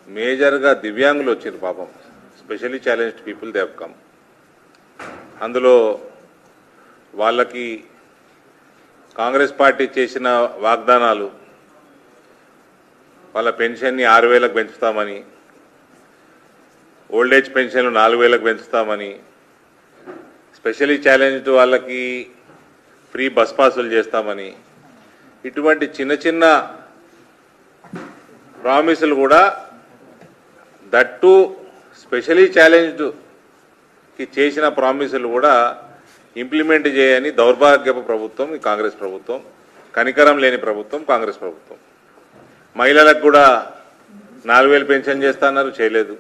మేజర్గా దివ్యాంగులు వచ్చారు పాపం, specially challenged people they have come. అందులో వాళ్ళకి కాంగ్రెస్ పార్టీ చేసిన వాగ్దానాలు, వాళ్ళ పెన్షన్ని 6,000కు పెంచుతామని, ఓల్డేజ్ పెన్షన్లు 4,000కు పెంచుతామని, స్పెషల్లీ ఛాలెంజ్డ్ వాళ్ళకి ఫ్రీ బస్ పాసులు చేస్తామని, ఇటువంటి చిన్న చిన్న ప్రామిసులు కూడా దట్టు స్పెషల్లీ ఛాలెంజ్డ్కి చేసిన ప్రామిసులు కూడా ఇంప్లిమెంట్ చేయని దౌర్భాగ్యపు ప్రభుత్వం ఈ కాంగ్రెస్ ప్రభుత్వం, కనికరం లేని ప్రభుత్వం కాంగ్రెస్ ప్రభుత్వం. మహిళలకు కూడా 4,000 పెన్షన్ చేస్తున్నారు, చేయలేదు.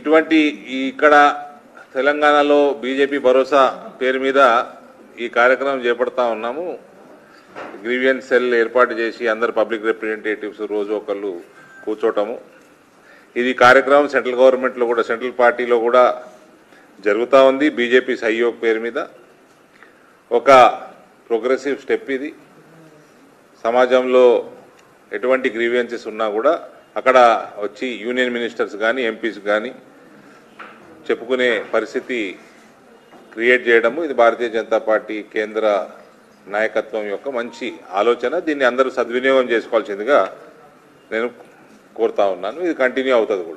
ఇటువంటి ఇక్కడ తెలంగాణలో బీజేపీ భరోసా పేరు మీద ఈ కార్యక్రమం చేపడతా ఉన్నాము. గ్రీవియన్స్ సెల్ ఏర్పాటు చేసి అందరు పబ్లిక్ రిప్రజెంటేటివ్స్ రోజు ఒకళ్ళు కూర్చోటము. ఇది కార్యక్రమం సెంట్రల్ గవర్నమెంట్లో కూడా, సెంట్రల్ పార్టీలో కూడా జరుగుతూ ఉంది. బీజేపీ సహయోగ్ పేరు మీద ఒక ప్రోగ్రెసివ్ స్టెప్ ఇది. సమాజంలో ఎటువంటి గ్రీవియన్సెస్ ఉన్నా కూడా అక్కడ వచ్చి యూనియన్ మినిస్టర్స్ కానీ ఎంపీస్ కానీ చెప్పుకునే పరిస్థితి క్రియేట్ చేయడము, ఇది భారతీయ జనతా పార్టీ కేంద్ర నాయకత్వం యొక్క మంచి ఆలోచన. దీన్ని అందరూ సద్వినియోగం చేసుకోవాల్సిందిగా నేను కోరుతా ఉన్నాను. ఇది కంటిన్యూ అవుతుంది కూడా.